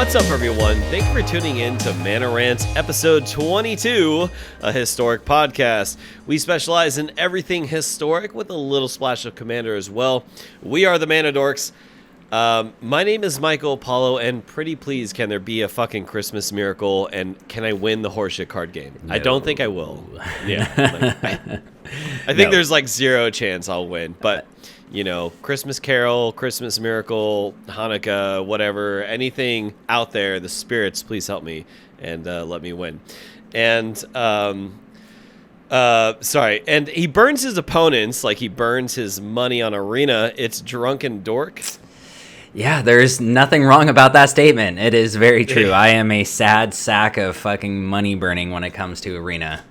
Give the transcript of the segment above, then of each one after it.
What's up, everyone? Thank you for tuning in to Mana Rant, episode 22, a historic podcast. We specialize in everything historic with a little splash of Commander as well. We are the Mana Dorks. My name is Michael Paulo, and pretty please, can there be a fucking Christmas miracle, and can I win the horseshit card game? No. I don't think I will. Yeah, I think there's like zero chance I'll win, but... You know, Christmas Carol, Christmas Miracle, Hanukkah, whatever, anything out there, the spirits, please help me and let me win. And, and he burns his opponents like he burns his money on Arena. It's Drunken Dork. Yeah, there's nothing wrong about that statement. It is very true. I am a sad sack of fucking money burning when it comes to Arena.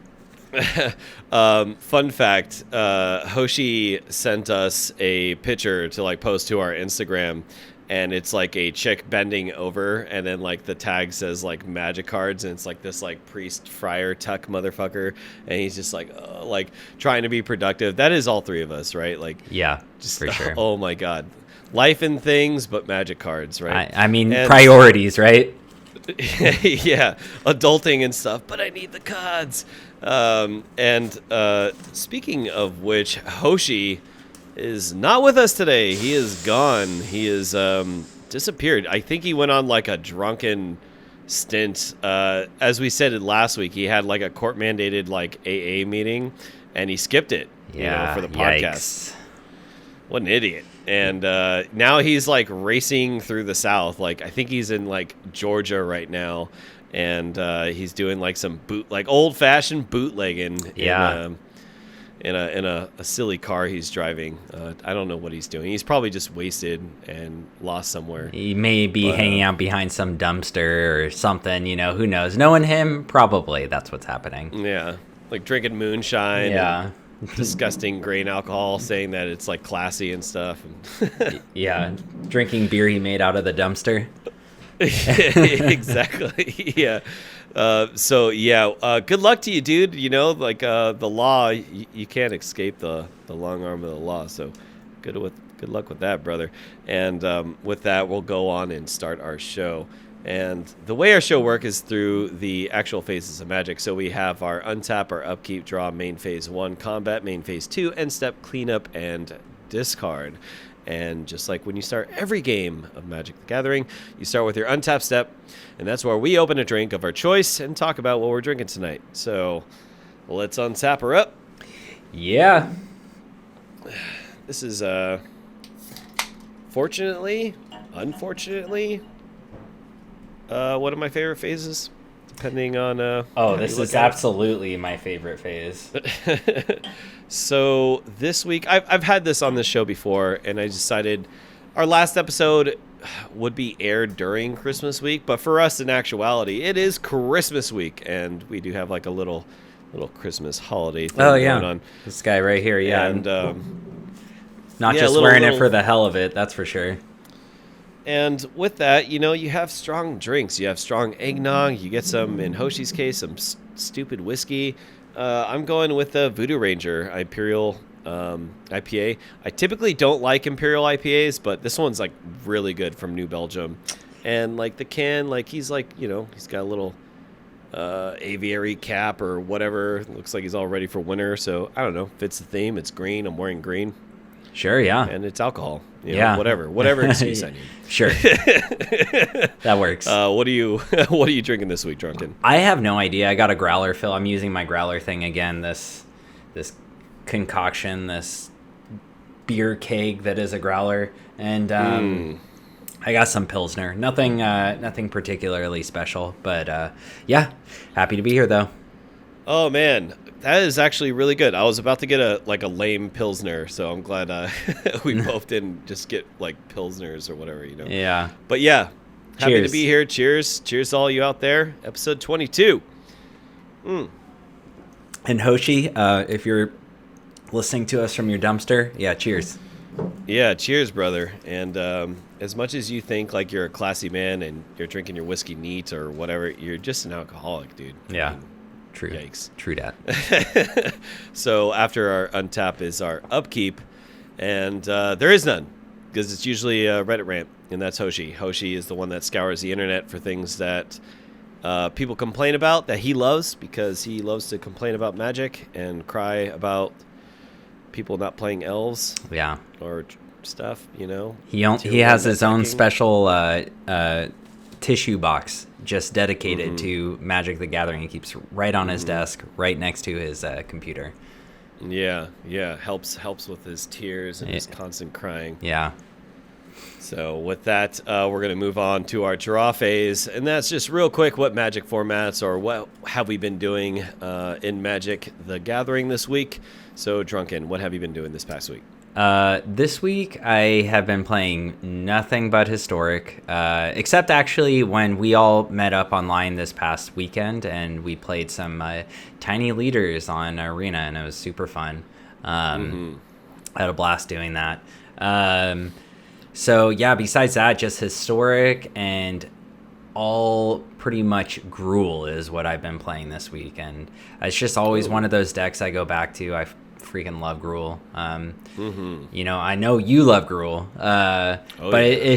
Fun fact, Hoshi sent us a picture to like post to our Instagram, and it's like a chick bending over, and then like the tag says like magic cards, and it's like this like priest friar tuck motherfucker, and he's just like trying to be productive. That is all three of us, right? Like, yeah, just for sure. Oh my god, life and things, but magic cards, right? I mean, and priorities, right? Yeah, adulting and stuff, but I need the cards. Speaking of which, Hoshi is not with us today. He is gone. He is disappeared. I think he went on like a drunken stint. As we said it last week, he had like a court mandated like AA meeting, and he skipped it. For the podcast. Yikes. What an idiot. And now he's like racing through the South. Like I think he's in like Georgia right now. And he's doing like some old-fashioned bootlegging in a silly car he's driving. I don't know what he's doing. He's probably just wasted and lost somewhere. He may be hanging out behind some dumpster or something. You know, who knows? Knowing him, probably that's what's happening. Yeah, like drinking moonshine. Yeah. And disgusting grain alcohol, saying that it's like classy and stuff. Yeah, drinking beer he made out of the dumpster. Exactly. Yeah. Good luck to you, dude. You know, like the law, you can't escape the long arm of the law. So good luck with that, brother. And with that, we'll go on and start our show. And the way our show works is through the actual phases of Magic. So we have our Untap, our Upkeep, Draw, Main Phase 1, Combat, Main Phase 2, End Step, Cleanup, and Discard. And just like when you start every game of Magic the Gathering, you start with your Untap step, and that's where we open a drink of our choice and talk about what we're drinking tonight. So let's untap her up. Yeah. This is, fortunately, unfortunately, one of my favorite phases, depending on... this is absolutely my favorite phase. So this week, I've had this on this show before, and I decided our last episode would be aired during Christmas week, but for us, in actuality, it is Christmas week, and we do have like a little Christmas holiday thing going on. This guy right here, yeah. And not just wearing it for the hell of it, that's for sure. And with that, you know, you have strong drinks. You have strong eggnog. You get some, in Hoshi's case, some stupid whiskey. I'm going with the Voodoo Ranger Imperial IPA. I typically don't like Imperial IPAs, but this one's like really good from New Belgium. And like the can, like he's like, you know, he's got a little aviary cap or whatever. Looks like he's all ready for winter. So I don't know, fits the theme. It's green. I'm wearing green. Sure, yeah. And it's alcohol. You know, whatever excuse I need. Sure. That works. What are you drinking this week, Drunken? I have no idea. I got a growler fill. I'm using my growler thing again. This concoction, this beer keg that is a growler, and I got some Pilsner. Nothing particularly special, but happy to be here though. Oh man, that is actually really good. I was about to get a lame Pilsner, so I'm glad we both didn't just get like Pilsners or whatever, you know. Yeah. But yeah, happy Cheers. to be here. Cheers to all you out there. Episode 22. And Hoshi, if you're listening to us from your dumpster, cheers. Yeah, cheers, brother. And as much as you think like you're a classy man and you're drinking your whiskey neat or whatever, you're just an alcoholic, dude. Yeah. I mean, True. Yikes. True that. So after our Untap is our Upkeep, and there is none. because it's usually a Reddit rant, and that's Hoshi. Hoshi is the one that scours the internet for things that people complain about that he loves, because he loves to complain about Magic and cry about people not playing elves. Yeah. Or stuff, you know. He has his own special tissue box just dedicated to Magic the Gathering. He keeps right on his desk, right next to his computer. Yeah, helps with his tears and his constant crying. Yeah. So with that, we're going to move on to our draw phase, and that's just real quick what Magic formats or what have we been doing in Magic the Gathering this week. So Drunken, what have you been doing this past week? This week I have been playing nothing but Historic, except actually when we all met up online this past weekend and we played some Tiny Leaders on Arena, and it was super fun. I had a blast doing that. So yeah, besides that, just Historic and all pretty much Gruul is what I've been playing this week, and it's just always one of those decks I go back to. I freaking love Gruul. You know, I know you love Gruul, but it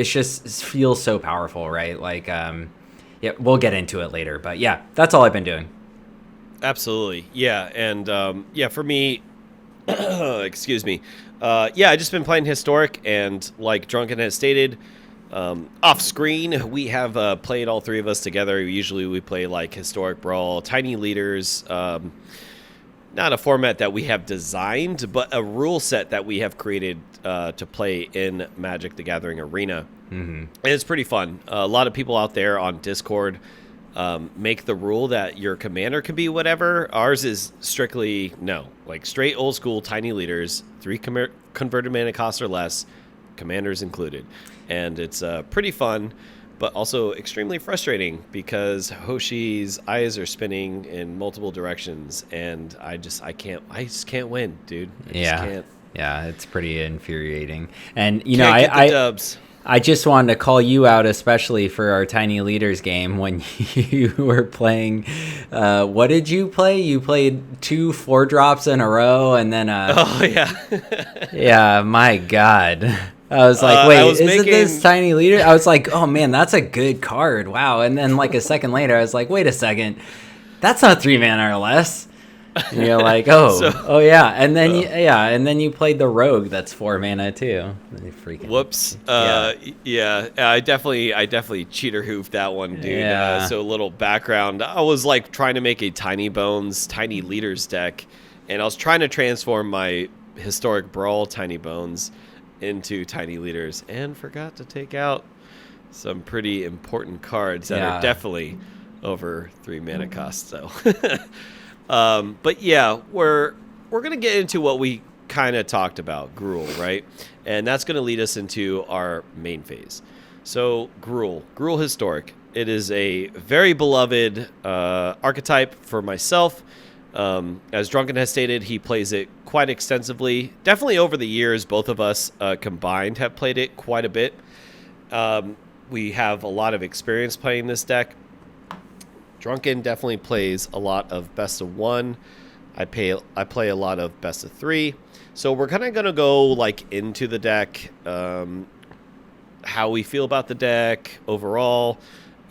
just feels so powerful, right? Like, yeah, we'll get into it later, but yeah, that's all I've been doing. Absolutely, yeah, and for me, excuse me, I just been playing Historic, and like Drunken has stated, off screen, we have played all three of us together. Usually we play like Historic Brawl, Tiny Leaders, not a format that we have designed, but a rule set that we have created to play in Magic the Gathering Arena. And it's pretty fun. A lot of people out there on Discord make the rule that your commander can be whatever. Ours is strictly, no, like straight old school Tiny Leaders, 3 converted mana cost or less, commanders included. And it's pretty fun, but also extremely frustrating because Hoshi's eyes are spinning in multiple directions, and I just can't win, dude. I just can't. Yeah, it's pretty infuriating. And you can't know, get the dubs. I just wanted to call you out, especially for our Tiny Leaders game when you were playing. What did you play? You played 2 4-drops in a row, and then oh yeah, yeah. My God. I was like, wait, isn't this Tiny Leader? I was like, oh man, that's a good card. Wow. And then like a second later, I was like, wait a second, that's not 3 mana or less. And you're like, oh yeah. And then and then you played the Rogue that's 4 mana too. Freaking whoops. Yeah. I definitely cheater hoofed that one, dude. Yeah. So a little background. I was like trying to make a Tiny Bones, Tiny Leaders deck, and I was trying to transform my Historic Brawl Tiny Bones into Tiny Leaders, and forgot to take out some pretty important cards that are definitely over 3 mana cost. So, but yeah, we're gonna get into what we kind of talked about, Gruul, right? And that's gonna lead us into our main phase. So Gruul Historic. It is a very beloved archetype for myself. As Drunken has stated, he plays it quite extensively. Definitely over the years, both of us combined have played it quite a bit. We have a lot of experience playing this deck. Drunken definitely plays a lot of best of 1. I play a lot of best of 3. So we're kind of going to go like into the deck, how we feel about the deck overall,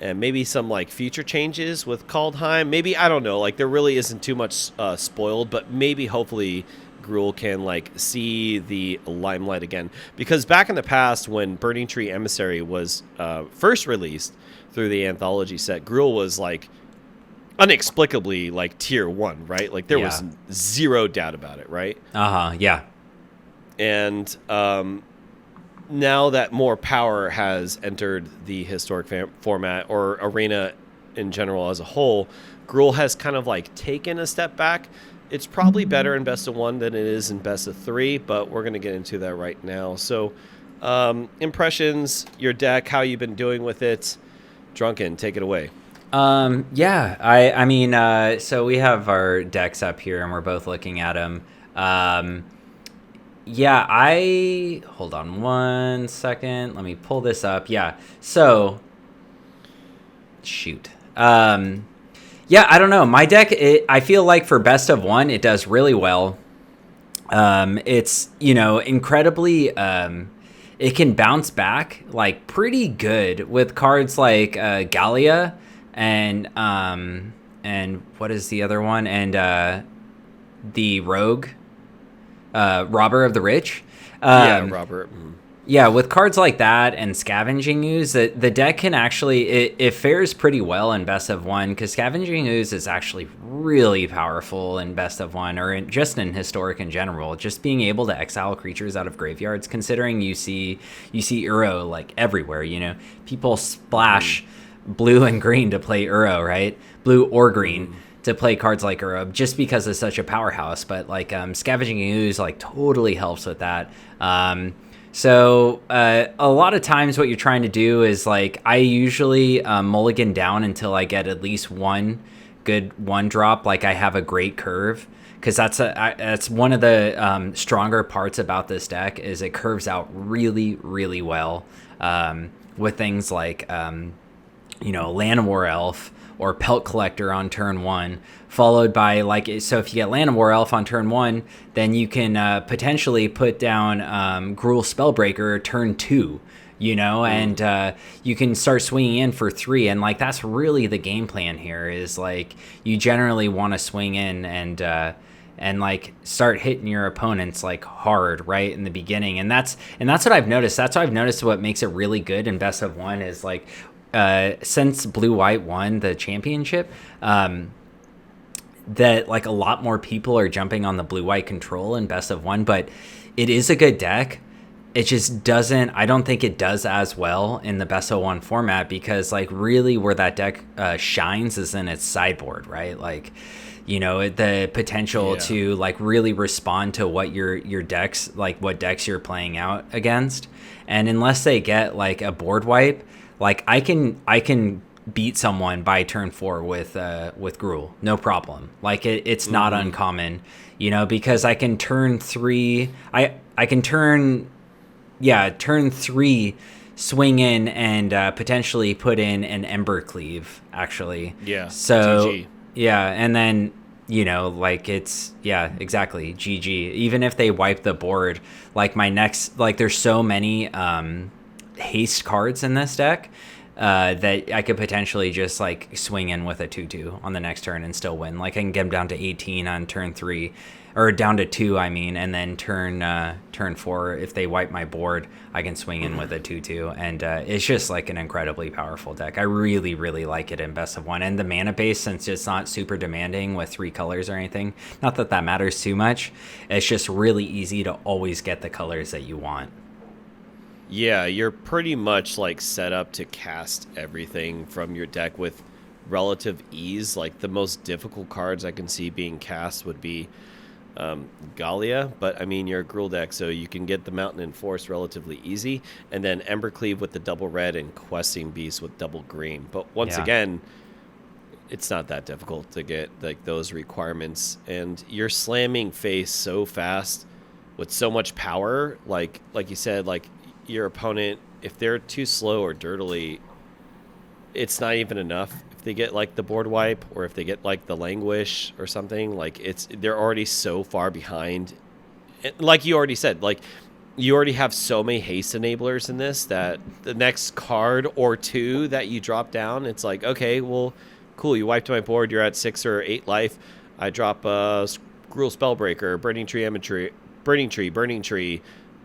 and maybe some like future changes with Kaldheim. Maybe, I don't know, like there really isn't too much spoiled, but maybe hopefully Gruul can like see the limelight again. Because back in the past when Burning Tree Emissary was first released through the anthology set, Gruul was like inexplicably like tier 1, right? Like there was zero doubt about it, right? Yeah. And now that more power has entered the Historic format or Arena in general as a whole, Gruul has kind of like taken a step back. It's probably better in best of 1 than it is in best of 3, but we're going to get into that right now. So impressions, your deck, how you've been doing with it. Drunken, take it away. Yeah, I mean, so we have our decks up here and we're both looking at them. Yeah, hold on 1 second. Let me pull this up. Yeah. So shoot. Yeah, I don't know. My deck, I feel like for best of 1, it does really well. It's, incredibly, it can bounce back like pretty good with cards like Gallia and what is the other one? And the Rogue, Robber of the Rich. Robert. Yeah, with cards like that and Scavenging Ooze, the deck can actually, it fares pretty well in Best of One, because Scavenging Ooze is actually really powerful in Best of One, or just in Historic in general. Just being able to exile creatures out of graveyards, considering you see Uro like everywhere, people splash blue and green to play Uro, right? Blue or green. To play cards like Uro, just because it's such a powerhouse. But like Scavenging Ooze like totally helps with that. So a lot of times what you're trying to do is like I usually mulligan down until I get at least one good one drop. Like I have a great curve, because that's one of the stronger parts about this deck is it curves out really, really well with things like Llanowar Elf or Pelt Collector on turn 1, followed by so if you get Llanowar Elf on turn 1, then you can potentially put down Gruul Spellbreaker turn 2, and you can start swinging in for 3, and that's really the game plan here is you generally want to swing in and start hitting your opponents hard right in the beginning, and that's what I've noticed. That's what I've noticed. What makes it really good in Best of One is since Blue White won the championship, that a lot more people are jumping on the Blue White control in Best of One, but it is a good deck. It just doesn't, I don't think it does as well in the Best of One format, because really where that deck shines is in its sideboard, right? The potential to really respond to what your decks, what decks you're playing out against. And unless they get a board wipe, I can beat someone by turn 4 with Gruul, no problem. It's not uncommon, because I can turn 3. I can turn 3 swing in and potentially put in an Embercleave, actually. Yeah. So GG. Yeah, and then it's exactly GG. Even if they wipe the board, my next there's so many haste cards in this deck that I could potentially just swing in with a 2/2 on the next turn and still win. I can get them down to 18 on turn 3, or down to 2, and then turn 4, if they wipe my board, I can swing in with a 2/2, and it's just an incredibly powerful deck. I really, really like it in Best of One, and the mana base, since it's not super demanding with 3 colors or anything, not that that matters too much, it's just really easy to always get the colors that you want. Yeah, you're pretty much set up to cast everything from your deck with relative ease. The most difficult cards I can see being cast would be Gallia, but you're a Gruul deck, so you can get the Mountain and Forest relatively easy, and then Embercleave with the double red and Questing Beast with double green. But once again, it's not that difficult to get those requirements, and you're slamming face so fast with so much power. Like you said, your opponent, if they're too slow or dirtily, it's not even enough. If they get the board wipe, or if they get the Languish or something, they're already so far behind. Like you already said, you already have so many haste enablers in this that the next card or 2 that you drop down, it's okay, well, cool, you wiped my board, you're at 6 or 8 life, I drop Gruul Spellbreaker, Burning Tree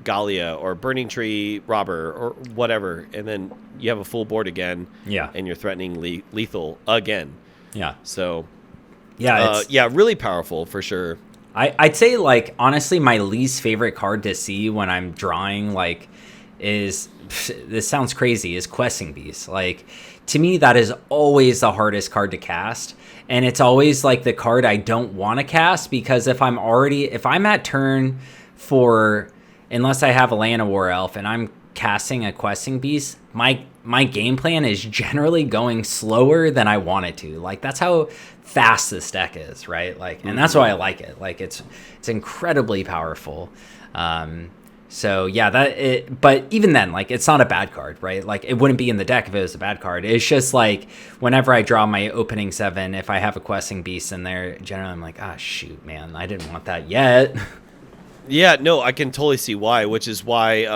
Gallia, or Burning Tree Robber, or whatever, and then you have a full board again, and you're threatening lethal again. So really powerful for sure. I'd say honestly my least favorite card to see when I'm drawing is, this sounds crazy, is Questing Beast. To me, that is always the hardest card to cast, and it's always the card I don't want to cast, because if I'm at turn 4, unless I have a Llanowar Elf and I'm casting a Questing Beast, my game plan is generally going slower than I want it to. That's how fast this deck is, right? And that's why I like it. It's incredibly powerful. So but even then, it's not a bad card, right? It wouldn't be in the deck if it was a bad card. It's just whenever I draw my opening 7, if I have a Questing Beast in there, generally I'm shoot, man, I didn't want that yet. Yeah, no, I can totally see why, which is why,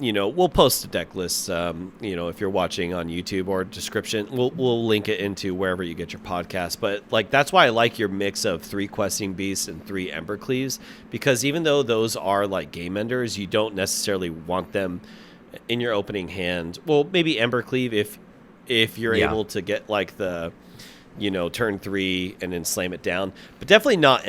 we'll post a deck list, if you're watching on YouTube or description, we'll link it into wherever you get your podcast. But, like, that's why I like your mix of 3 Questing Beasts and 3 Embercleaves, because even though those are, like, game enders, you don't necessarily want them in your opening hand. Well, maybe Embercleave if you're able to get, like, the... turn 3 and then slam it down, but definitely not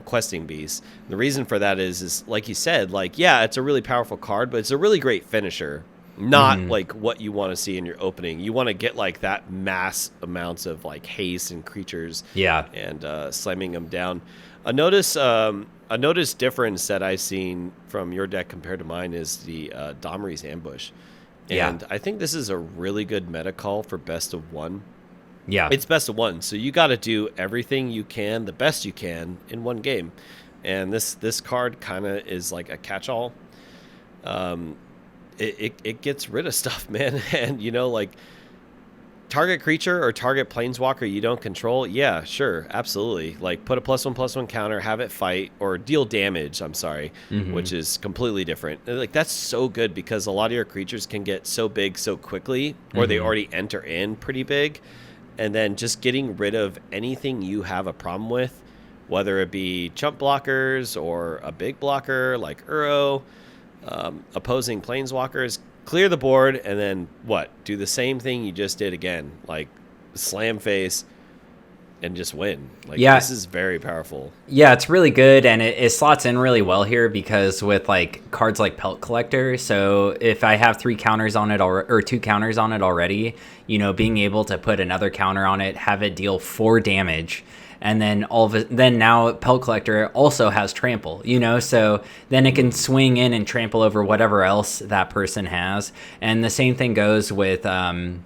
Questing Beast. The reason for that is like you said, like, yeah, it's a really powerful card, but it's a really great finisher. Not like what you want to see in your opening. You want to get like that mass amounts of like haste and creatures, and slamming them down. A notice difference that I've seen from your deck compared to mine is the Domri's Ambush, and I think this is a really good meta call for best of 1. Yeah. It's best of 1, so you got to do everything you can, the best you can, in one game. And this card kind of is like a catch-all. It gets rid of stuff, man. And, like, target creature or target planeswalker you don't control, yeah, sure, absolutely. Like, put a +1/+1 counter, have it fight, or deal damage, which is completely different. Like, that's so good because a lot of your creatures can get so big so quickly, or they already enter in pretty big. And then just getting rid of anything you have a problem with, whether it be chump blockers or a big blocker like Uro, opposing planeswalkers, clear the board, and then do the same thing you just did again, like slam face and just win. Like, this is very powerful. Yeah, it's really good, and it slots in really well here because with like cards like Pelt Collector, so if I have 3 counters on it or 2 counters on it already, being able to put another counter on it, have it deal 4 damage, and then then now Pelt Collector also has trample, so then it can swing in and trample over whatever else that person has. And the same thing goes with Gruul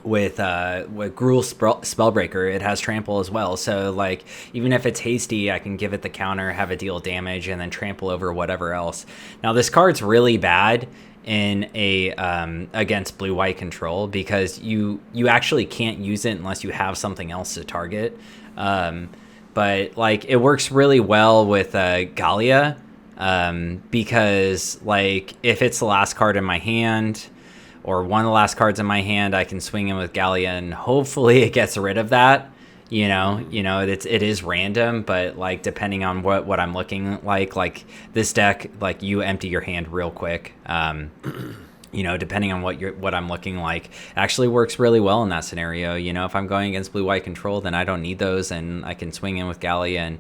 Spellbreaker. It has trample as well, so like even if it's hasty, I can give it the counter, have it deal damage, and then trample over whatever else. Now this card's really bad in a against blue-white control because you actually can't use it unless you have something else to target, but like it works really well with Gallia, because like if it's the last card in my hand or one of the last cards in my hand, I can swing in with Gallia, and hopefully it gets rid of that. It is random, but like depending on what I'm looking like this deck, like you empty your hand real quick. Depending on what I'm looking like, actually works really well in that scenario. If I'm going against blue-white control, then I don't need those, and I can swing in with Gallia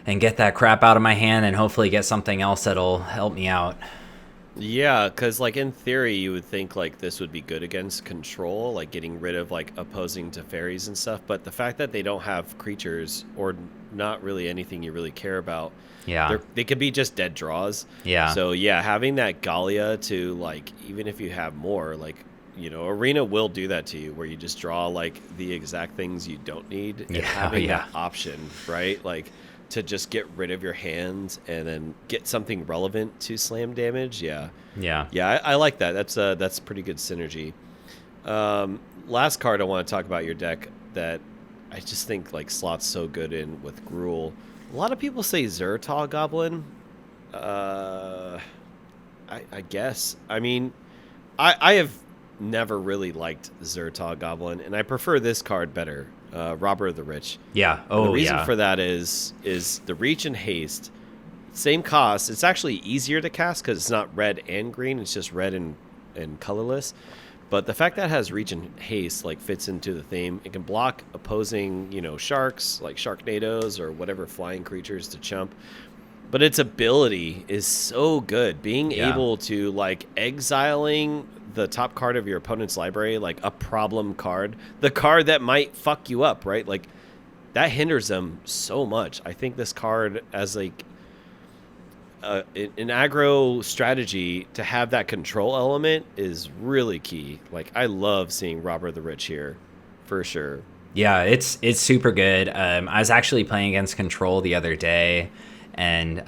and get that crap out of my hand, and hopefully get something else that'll help me out. Yeah, because, like, in theory, you would think, like, this would be good against control, like, getting rid of, like, opposing to fairies and stuff, but the fact that they don't have creatures or not really anything you really care about, they could be just dead draws. Yeah. So, yeah, having that Gallia to, like, even if you have more, like, Arena will do that to you, where you just draw, like, the exact things you don't need, and having that option, right, like, to just get rid of your hands and then get something relevant to slam damage. I like that. That's pretty good synergy. Last card I want to talk about your deck that I just think like slots so good in with Gruul. A lot of people say Zertal Goblin. I guess. I mean, I have never really liked Zertal Goblin, and I prefer this card better. Robber of the Rich. Yeah. The reason for that is the reach and haste. Same cost. It's actually easier to cast because it's not red and green. It's just red and colorless. But the fact that it has reach and haste like fits into the theme. It can block opposing, sharks like Sharknadoes or whatever flying creatures to chump. But its ability is so good. Being able to like exiling the top card of your opponent's library, like a problem card, the card that might fuck you up, right? Like that hinders them so much. I think this card as like an aggro strategy to have that control element is really key. Like I love seeing Robber the Rich here for sure. Yeah, it's super good. I was actually playing against control the other day, and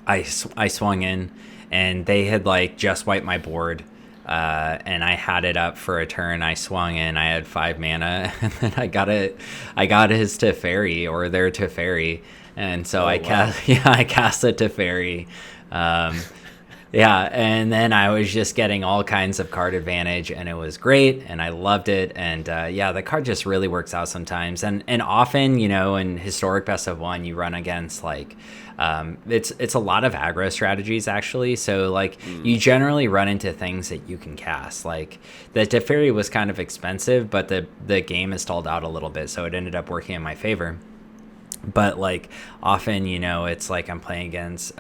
I swung in, and they had like just wiped my board, and I had it up for a turn. I swung in, I had 5 mana, and then I got his Teferi, or their Teferi, And so Oh, I wow. I cast a Teferi. Yeah, and then I was just getting all kinds of card advantage, and it was great, and I loved it. And yeah, the card just really works out sometimes, and often, in historic best of one, you run against like it's a lot of aggro strategies actually. So like you generally run into things that you can cast. Like the Teferi was kind of expensive, but the game is stalled out a little bit, so it ended up working in my favor. But like often, it's like I'm playing against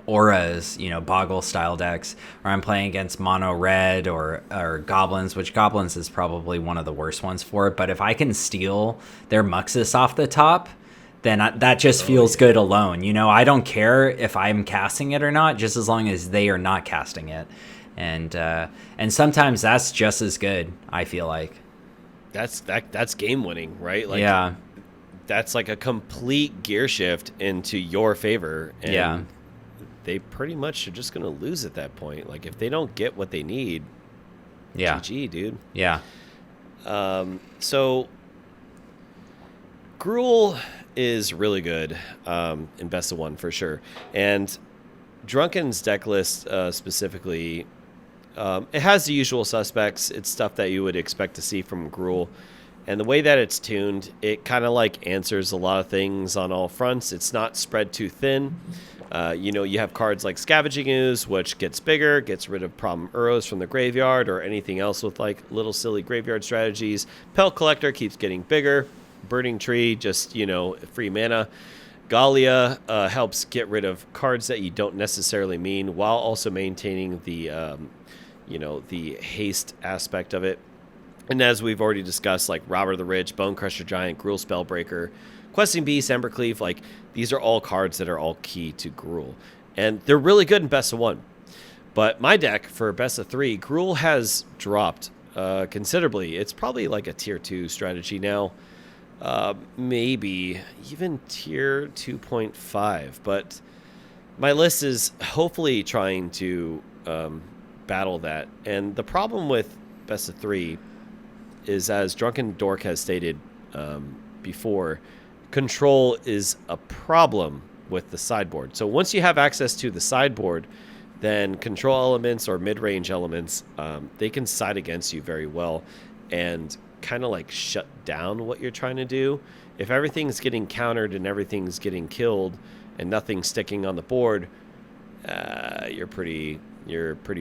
auras, boggle style decks, or I'm playing against mono red or goblins, which goblins is probably one of the worst ones for it. But if I can steal their Muxus off the top, then that just feels good alone. I don't care if I'm casting it or not, just as long as they are not casting it. And sometimes that's just as good, I feel like. That's game winning, right? Like, yeah. That's like a complete gear shift into your favor. And Yeah. they pretty much are just going to lose at that point. Like, if they don't get what they need, Yeah. GG, dude. Yeah. So, Gruul is really good in Best of One for sure. And Drunken's deck list specifically, it has the usual suspects. It's stuff that you would expect to see from Gruul. And the way that it's tuned, it kind of like answers a lot of things on all fronts. It's not spread too thin. You have cards like Scavenging Ooze, which gets bigger, gets rid of problem Uros from the graveyard or anything else with like little silly graveyard strategies. Pelt Collector keeps getting bigger. Burning Tree, just, free mana. Gallia helps get rid of cards that you don't necessarily mean while also maintaining the, the haste aspect of it. And as we've already discussed, like Robber the Rich, Bone Crusher Giant, Gruul Spellbreaker, Questing Beast, Embercleave, like these are all cards that are all key to Gruul. And they're really good in Best of One. But my deck for Best of Three, Gruul has dropped considerably. It's probably like a tier 2 strategy now. Maybe even tier 2.5. But my list is hopefully trying to battle that. And the problem with Best of Three is, as Drunken Dork has stated before, control is a problem with the sideboard. So once you have access to the sideboard, then control elements or mid-range elements, they can side against you very well and kind of like shut down what you're trying to do. If everything's getting countered and everything's getting killed and nothing's sticking on the board, you're pretty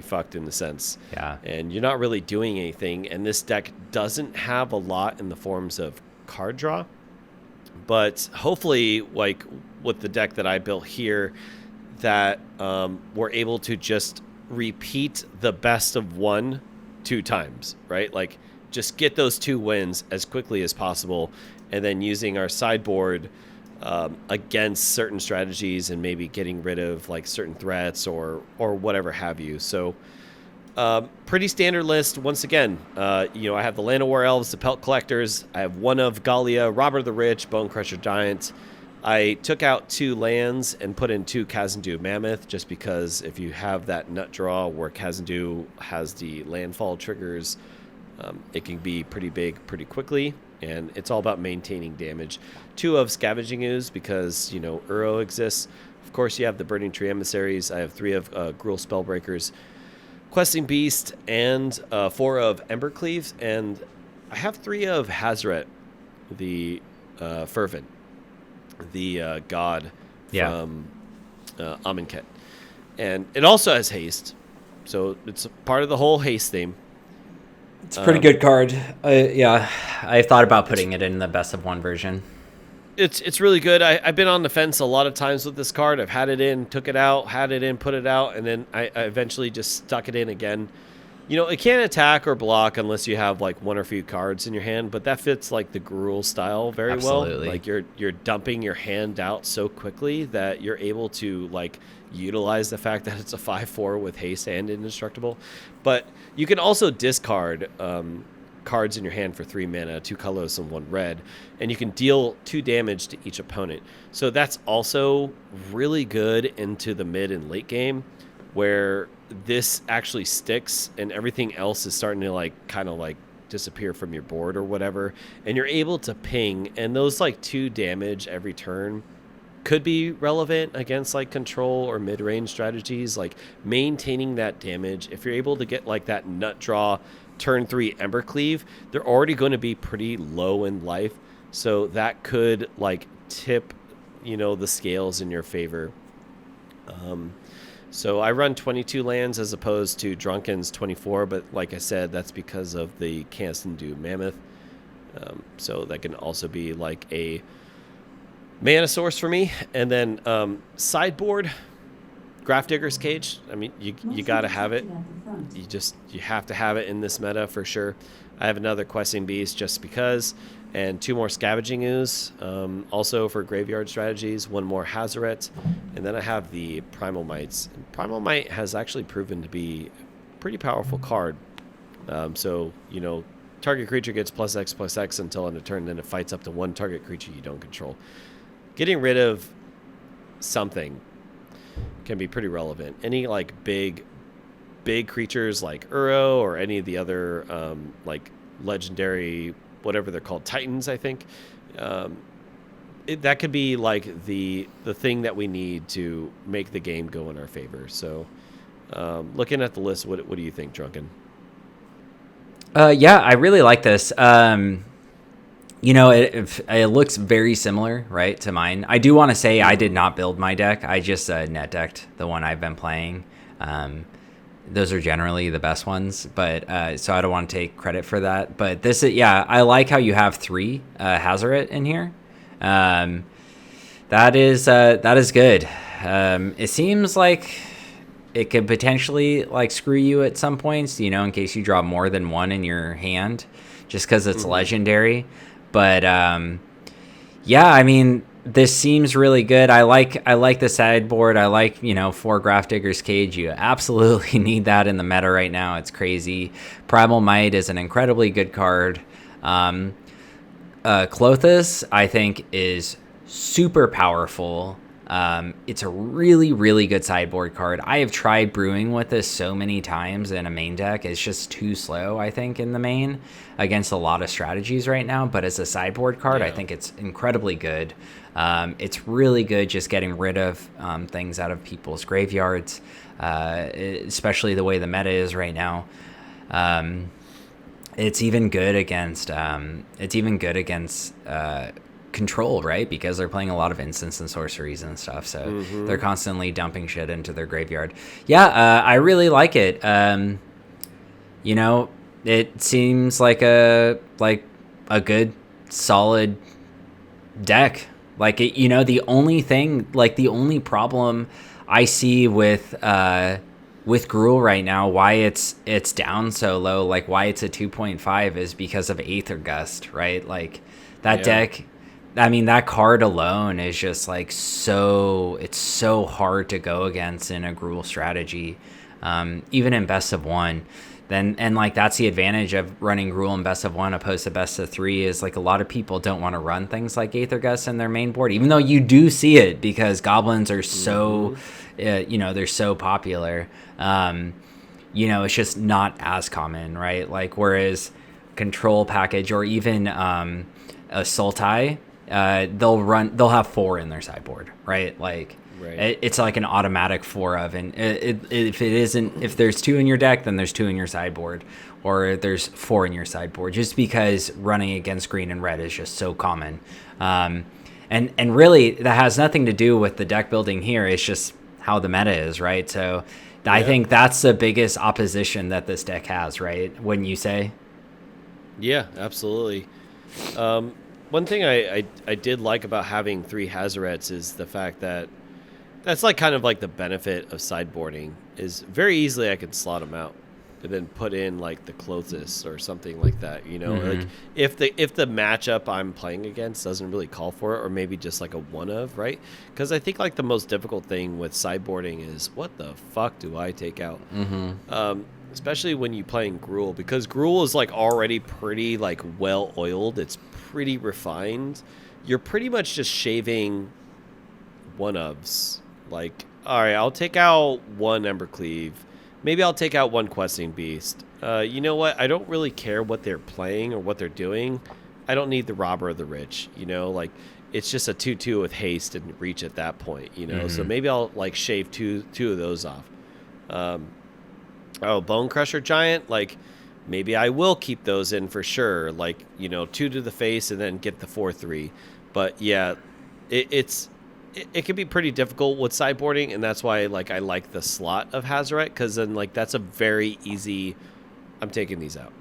fucked in the sense. Yeah. And you're not really doing anything. And this deck doesn't have a lot in the forms of card draw. But hopefully, like with the deck that I built here, that we're able to just repeat the Best of One 2 times, right? Like just get those 2 wins as quickly as possible. And then using our sideboard against certain strategies and maybe getting rid of like certain threats or whatever have you. So pretty standard list. Once again, I have the Land of War Elves, the Pelt Collectors. I have one of Gallia, Robber the Rich, Bone Crusher Giant. I took out 2 lands and put in 2 Khazad-dû Mammoth just because if you have that nut draw where Khazad-dû has the landfall triggers, it can be pretty big pretty quickly. And it's all about maintaining damage. 2 of Scavenging Ooze because, Uro exists. Of course, you have the Burning Tree Emissaries. I have 3 of Gruul Spellbreakers, Questing Beast, and 4 of Embercleaves. And I have 3 of Hazaret, the Fervent, the god from Amonkhet. And it also has haste. So it's part of the whole haste theme. It's a pretty good card. Yeah, I thought about putting it in the Best of One version. It's really good. I've been on the fence a lot of times with this card. I've had it in, took it out, had it in, put it out, and then I eventually just stuck it in again. It can't attack or block unless you have like 1 or few cards in your hand, but that fits like the Gruul style very Absolutely. well. Like you're dumping your hand out so quickly that you're able to like utilize the fact that it's a 5/4 with haste and indestructible. But you can also discard cards in your hand for 3 mana, 2 colors and 1 red, and you can deal 2 damage to each opponent. So that's also really good into the mid and late game, where this actually sticks and everything else is starting to like kind of like disappear from your board or whatever, and you're able to ping, and those like 2 damage every turn could be relevant against like control or mid-range strategies, like maintaining that damage. If you're able to get like that nut draw turn 3 Ember Cleave, they're already going to be pretty low in life, so that could like tip, the scales in your favor. So I run 22 lands as opposed to Drunken's 24, but like I said, that's because of the Cast and Do Mammoth. So that can also be like a mana source for me. And then sideboard, Grafdigger's Cage. I mean, you got to have it. You have to have it in this meta for sure. I have another Questing Beast just because, and 2 more Scavenging Ooze, also for graveyard strategies, 1 more Hazoret, and then I have the Primal Mites. And Primal Might has actually proven to be a pretty powerful card. So, target creature gets +X/+X until end of turn, then it fights up to 1 target creature you don't control. Getting rid of something can be pretty relevant. Any like big creatures like Uro or any of the other like legendary, whatever they're called, Titans, I think. That could be like the thing that we need to make the game go in our favor. So looking at the list, what do you think, Drunken? Yeah, I really like this. It looks very similar, right, to mine. I do want to say I did not build my deck. I just net decked the one I've been playing. Those are generally the best ones, but so I don't want to take credit for that. But this is, I like how you have 3 Hazoret in here. That is good. It seems like it could potentially like screw you at some points, in case you draw more than 1 in your hand, just because it's legendary. But I mean, this seems really good. I like the sideboard. I like 4 Grafdigger's Cage. You absolutely need that in the meta right now. It's crazy. Primal Might is an incredibly good card. Klothys, I think, is super powerful. It's a really, really good sideboard card. I have tried brewing with this so many times in a main deck. It's just too slow, I think, in the main against a lot of strategies right now. But as a sideboard card, I think it's incredibly good. It's really good just getting rid of things out of people's graveyards, especially the way the meta is right now. It's even good against control, right? Because they're playing a lot of instants and sorceries and stuff, so they're constantly dumping shit into their graveyard. I really like it. It seems like a good solid deck. Like it, the only problem I see with Gruul right now, why it's down so low, like why it's a 2.5, is because of Aether Gust, right? Like that deck, I mean, that card alone is just like it's so hard to go against in a Gruul strategy, even in best of 1. And like that's the advantage of running Gruul in best of 1 opposed to best of 3, is like a lot of people don't want to run things like Aether Gust in their main board, even though you do see it because goblins are so they're so popular. It's just not as common, right? Like whereas control package or even a Sultai, they'll have 4 in their sideboard, right? Like it's like an automatic 4 of, and if there's 2 in your deck, then there's 2 in your sideboard, or there's 4 in your sideboard, just because running against green and red is just so common. And really that has nothing to do with the deck building here. It's just how the meta is, right? So I think that's the biggest opposition that this deck has, right? Wouldn't you say? Yeah, absolutely. One thing I did like about having 3 Hazorets is the fact that that's like kind of like the benefit of sideboarding, is very easily I can slot them out and then put in like the Klothys or something like that, like if the matchup I'm playing against doesn't really call for it, or maybe just like a one of, right? Because I think like the most difficult thing with sideboarding is what the fuck do I take out? Especially when you playing Gruul, because Gruul is like already pretty like well oiled, it's pretty refined. You're pretty much just shaving one ofs. Like, all right, I'll take out 1 Embercleave. Maybe I'll take out 1 Questing Beast. You know what? I don't really care what they're playing or what they're doing. I don't need the Robber of the Rich. Like it's just a 2/2 with haste and reach at that point, you know. So maybe I'll like shave two of those off. Bone Crusher Giant, like maybe I will keep those in for sure. Like, you know, 2 to the face and then get the 4/3. But yeah, it can be pretty difficult with sideboarding, and that's why like I like the slot of Hazoret, because then like that's a very easy. I'm taking these out,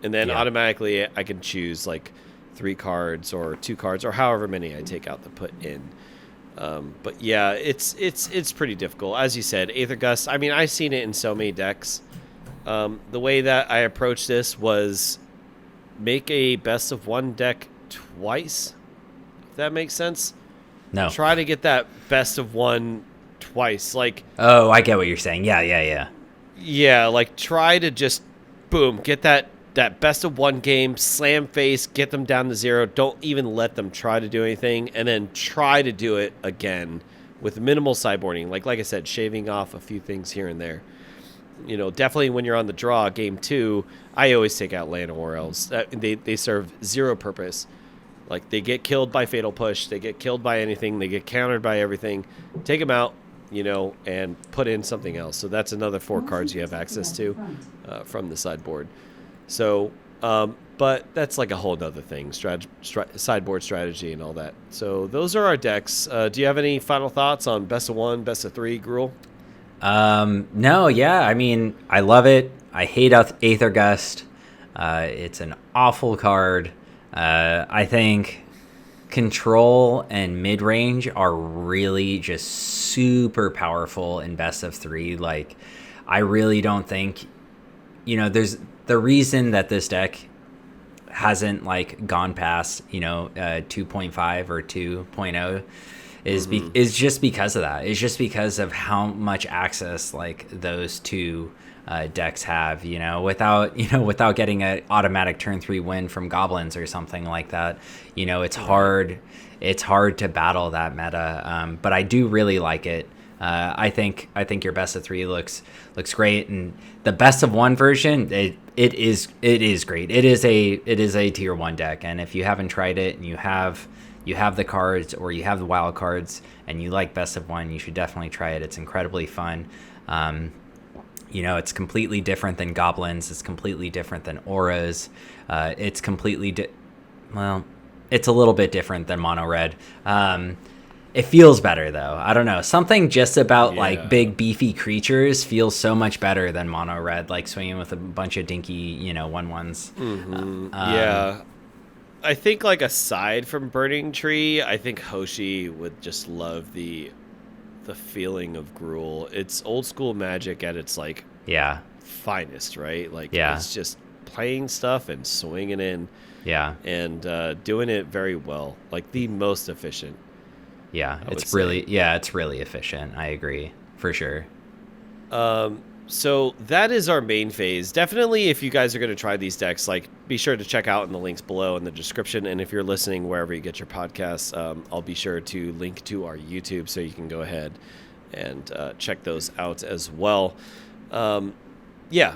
and then automatically I can choose like 3 cards or 2 cards or however many I take out to put in. But yeah, it's pretty difficult. As you said, Aether Gust, I mean, I've seen it in so many decks. The way that I approached this was make a best of 1 deck twice, if that makes sense. No. Try to get that best of 1 twice. Like, oh, I get what you're saying. Yeah. Yeah, like try to just, boom, get that best of 1 game, slam face, get them down to 0. Don't even let them try to do anything, and then try to do it again with minimal sideboarding. Like I said, shaving off a few things here and there. You know, definitely when you're on the draw, game 2, I always take out Land or else. They serve 0 purpose. Like, they get killed by Fatal Push, they get killed by anything, they get countered by everything. Take them out, you know, and put in something else. So that's another 4 cards you have access to from the sideboard. So, but that's like a whole nother thing, sideboard strategy and all that. So those are our decks. Do you have any final thoughts on best of 1, best of 3, Gruel? No, yeah, I mean, I love it. I hate Aether Gust. It's an awful card. I think control and mid-range are really just super powerful in best of 3. Like, I really don't think, you know, there's the reason that this deck hasn't like gone past, you know, 2.5 or 2.0 is just because of that. It's just because of how much access like those 2 decks have, you know, without getting an automatic turn 3 win from goblins or something like that. You know, it's hard to battle that meta. But I do really like it. I think your best of 3 looks great, and the best of 1 version it is great. It is a tier 1 deck, and if you haven't tried it and you have the cards or you have the wild cards and you like best of 1, you should definitely try it. It's incredibly fun. You know, it's completely different than goblins. It's completely different than auras. It's completely it's a little bit different than mono red. It feels better though. I don't know. Something just about like big beefy creatures feels so much better than mono red, like swinging with a bunch of dinky, you know, 1/1s. Yeah. I think like aside from Burning Tree, I think Hoshi would just love the feeling of Gruel. It's old school Magic at its like finest, right? Like it's just playing stuff and swinging in. Yeah. And doing it very well. Like the most efficient. Yeah, it's really efficient. I agree, for sure. So that is our main phase. Definitely, if you guys are going to try these decks, like be sure to check out in the links below in the description. And if you're listening wherever you get your podcasts, I'll be sure to link to our YouTube so you can go ahead and check those out as well. Yeah.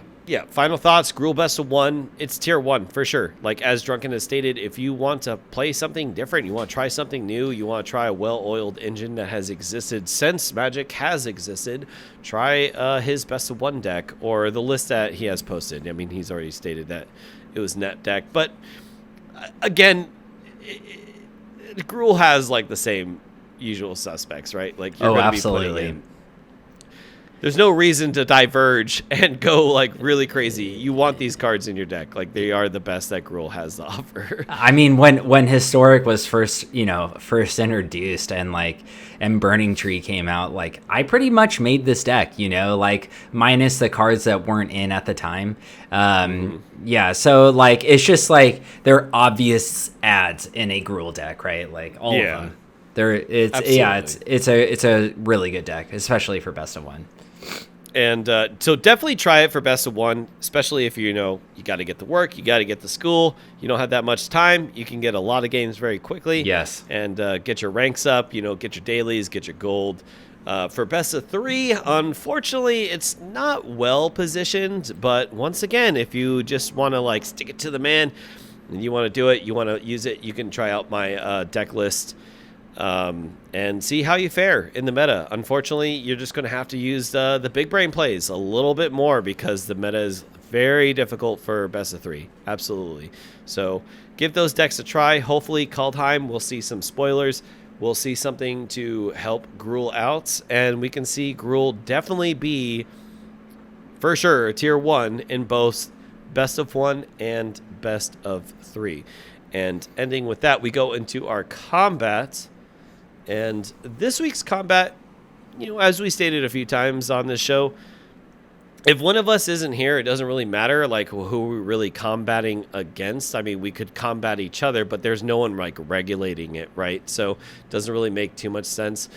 Final thoughts. Gruel best of 1. It's tier 1 for sure. Like as Drunken has stated, if you want to play something different, you want to try something new, you want to try a well-oiled engine that has existed since Magic has existed, try his best of 1 deck or the list that he has posted. I mean, he's already stated that it was net deck, but again, Gruel has like the same usual suspects, right? Like you're going to be putting in. There's no reason to diverge and go like really crazy. You want these cards in your deck. Like they are the best that Gruel has to offer. I mean, when Historic was first introduced and Burning Tree came out, like I pretty much made this deck, you know, like minus the cards that weren't in at the time. Yeah, so like it's just like they're obvious ads in a Gruel deck, right? Like all of them. It's a really good deck, especially for best of 1. And so definitely try it for best of 1, especially if you got to get to work, you got to get to school, you don't have that much time. You can get a lot of games very quickly. Yes. And get your ranks up, get your dailies, get your gold. For best of 3, unfortunately, it's not well positioned. But once again, if you just want to like stick it to the man and you want to do it, you want to use it, you can try out my deck list and see how you fare in the meta. Unfortunately, you're just going to have to use the big brain plays a little bit more because the meta is very difficult for best of 3. Absolutely. So give those decks a try. Hopefully, Kaldheim, we'll see some spoilers. We'll see something to help Gruul out, and we can see Gruul definitely be, for sure, tier 1 in both best of 1 and best of 3. And ending with that, we go into our combat. And this week's combat, as we stated a few times on this show, if one of us isn't here, it doesn't really matter, like, who we're really combating against. I mean, we could combat each other, but there's no one, like, regulating it, right? So it doesn't really make too much sense.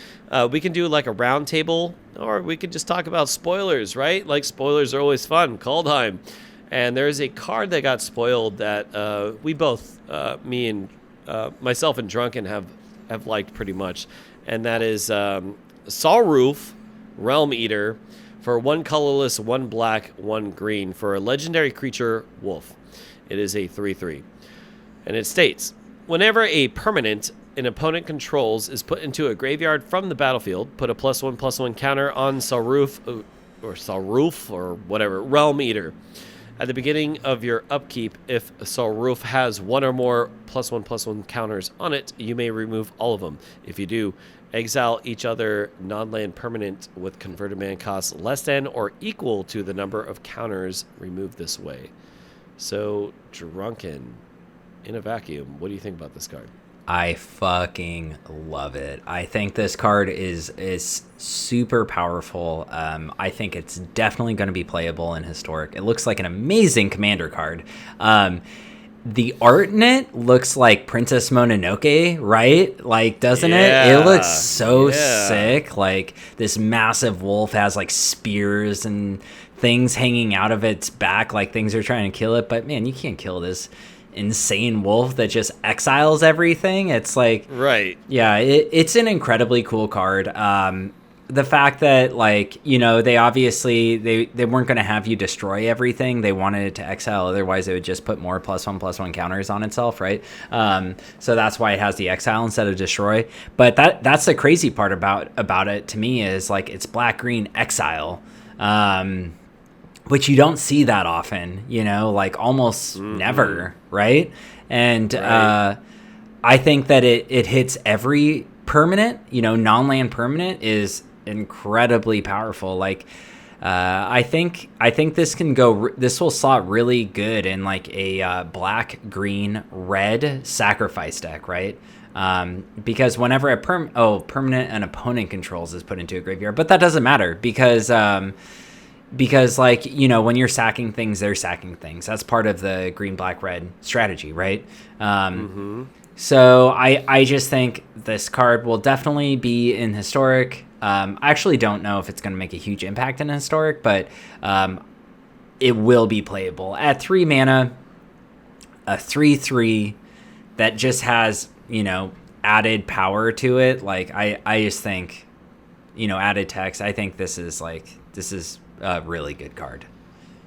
We can do, like, a round table, or we could just talk about spoilers, right? Like, spoilers are always fun. Kaldheim. And there's a card that got spoiled that we both, me and myself and Drunken, have liked pretty much. And that is Sarulf, Realm Eater, for 1 colorless, 1 black, 1 green for a legendary creature, Wolf. It is a 3/3. And it states, whenever a permanent an opponent controls is put into a graveyard from the battlefield, put a +1/+1 counter on Sarulf, or whatever, Realm Eater. At the beginning of your upkeep, if Sarulf has 1 or more +1/+1 counters on it, you may remove all of them. If you do, exile each other non-land permanent with converted mana cost less than or equal to the number of counters removed this way. So, Drunken, in a vacuum, what do you think about this card? I fucking love it. I think this card is super powerful. I think it's definitely going to be playable in Historic. It looks like an amazing commander card. The art in it looks like Princess Mononoke, right? Like, doesn't it? It looks so sick. Like, this massive wolf has, like, spears and things hanging out of its back, like things are trying to kill it. But, man, you can't kill this insane wolf that just exiles everything. It's like, right. Yeah, it's an incredibly cool card. The fact that, like, they obviously they weren't going to have you destroy everything. They wanted it to exile, otherwise it would just put more +1/+1 counters on itself, right? So that's why it has the exile instead of destroy. But that's the crazy part about it to me, is like, it's black green exile, which you don't see that often, like almost never, right? And right. I think that it hits every permanent, non-land permanent is incredibly powerful. Like, I think this will slot really good in like a black, green, red sacrifice deck, right? Because whenever a permanent an opponent controls is put into a graveyard, but that doesn't matter because like, when you're sacking things, they're sacking things. That's part of the green, black, red strategy, right? So I just think this card will definitely be in Historic. I actually don't know if it's going to make a huge impact in Historic, but it will be playable. At 3 mana, a 3/3 that just has, added power to it. Like, I just think, added text. I think this is a really good card.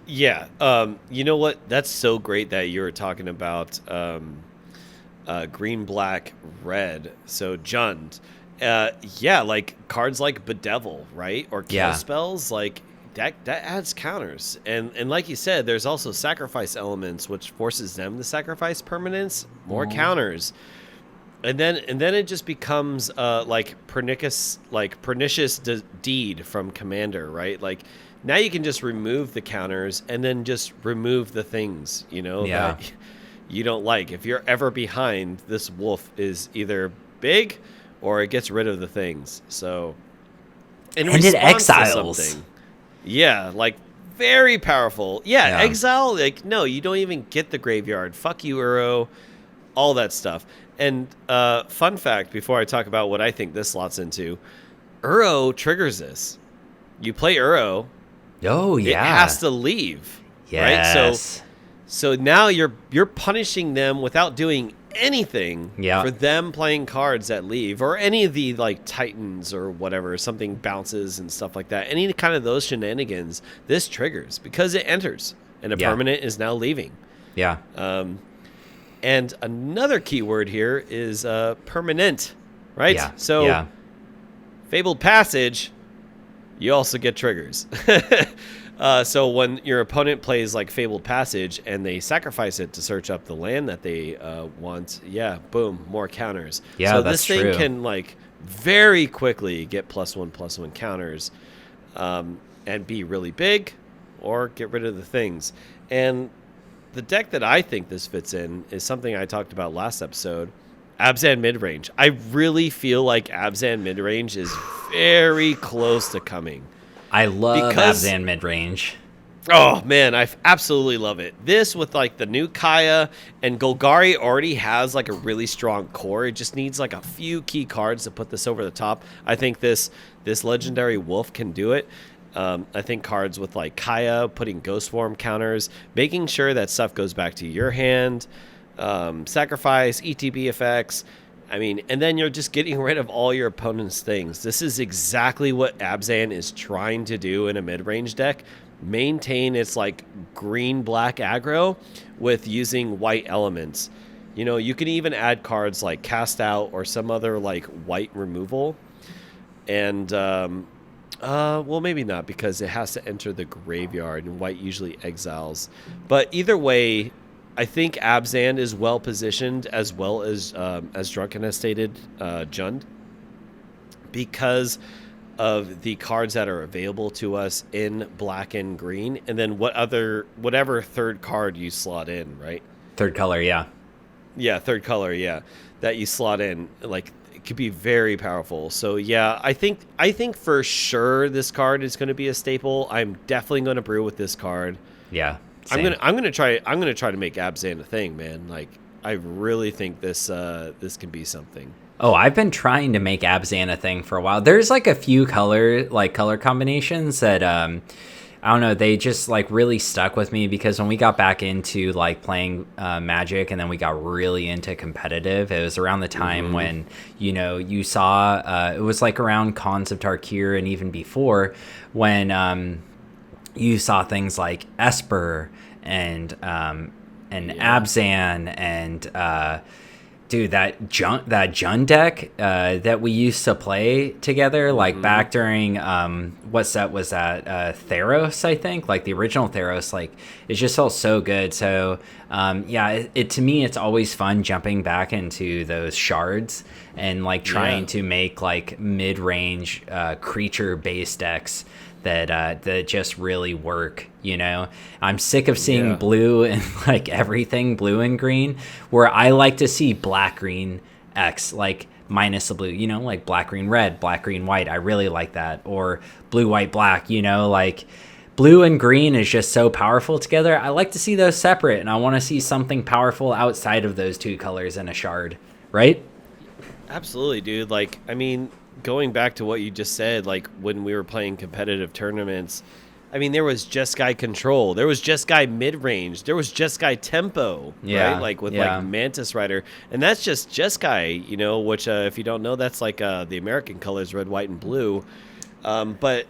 Yeah. You know what? That's so great that you were talking about green, black, red. So Jund. Like cards like Bedevil, right? Or kill spells, like that adds counters. And like you said, there's also sacrifice elements, which forces them to sacrifice permanents, more counters. And then it just becomes like pernicious deed from Commander, right? Like, now you can just remove the counters and then just remove the things, that you don't like. If you're ever behind, this wolf is either big or it gets rid of the things. So, and it exiles. Yeah, like, very powerful. Yeah, exile, like, no, you don't even get the graveyard. Fuck you, Uro. All that stuff. And fun fact, before I talk about what I think this slots into, Uro triggers this. You play Uro. Oh, yeah. It has to leave. Yes. Right? So now you're punishing them without doing anything for them playing cards that leave, or any of the, like, Titans or whatever, something bounces and stuff like that. Any kind of those shenanigans, this triggers because it enters and a permanent is now leaving. Yeah. And another key word here is permanent. right? Yeah. So yeah. Fabled Passage, you also get triggers. So when your opponent plays like Fabled Passage and they sacrifice it to search up the land that they want, boom, more counters. Yeah, So that's this thing true. can like very quickly get +1/+1 counters, and be really big, or get rid of the things. And the deck that I think this fits in is something I talked about last episode. Abzan midrange. I really feel like Abzan midrange is very close to coming. I love Because- Abzan midrange. Oh man, I absolutely love it. This with like the new Kaya, and Golgari already has like a really strong core. It just needs like a few key cards to put this over the top. I think this legendary wolf can do it. I think cards with like Kaya, putting Ghost Form counters, making sure that stuff goes back to your hand, sacrifice, ETB effects. I mean, and then you're just getting rid of all your opponent's things. This is exactly what Abzan is trying to do in a mid-range deck. Maintain its like green-black aggro with using white elements. You know, you can even add cards like Cast Out or some other like white removal. And, well, maybe not, because it has to enter the graveyard, and white usually exiles. But either way, I think Abzan is well positioned, as well as Drunken has stated, Jund, because of the cards that are available to us in black and green, and then whatever third card you slot in, right? Third color, yeah. Yeah, third color, yeah, that you slot in, like, it could be very powerful. So yeah, I think for sure this card is going to be a staple. I'm definitely going to brew with this card. Yeah. Same. I'm gonna try to make Abzan a thing, man. Like, I really think this can be something. Oh, I've been trying to make Abzan a thing for a while. There's like a few color combinations that I don't know, they just like really stuck with me, because when we got back into like playing Magic, and then we got really into competitive, it was around the time when, you know, you saw it was like around Cons of Tarkir, and even before, when you saw things like Esper and Abzan and dude, that Jund deck that we used to play together, like back during what set was that? Theros, I think, like the original Theros. Like, it just felt so good. So it to me, it's always fun jumping back into those shards and like trying to make like mid-range creature based decks that just really work. You know, I'm sick of seeing blue and like everything blue and green, where I like to see black green X, like minus the blue, you know, like black green red, black green white. I really like that. Or blue white black, you know, like blue and green is just so powerful together. I like to see those separate, and I want to see something powerful outside of those two colors in a shard, right? Absolutely, dude. Like, I mean, going back to what you just said, like when we were playing competitive tournaments, I mean, there was Jeskai Control, there was Jeskai Mid-Range, there was Jeskai Tempo, right? Like with like Mantis Rider, and that's just Jeskai, you know, which if you don't know, that's like the American colors, red, white, and blue. But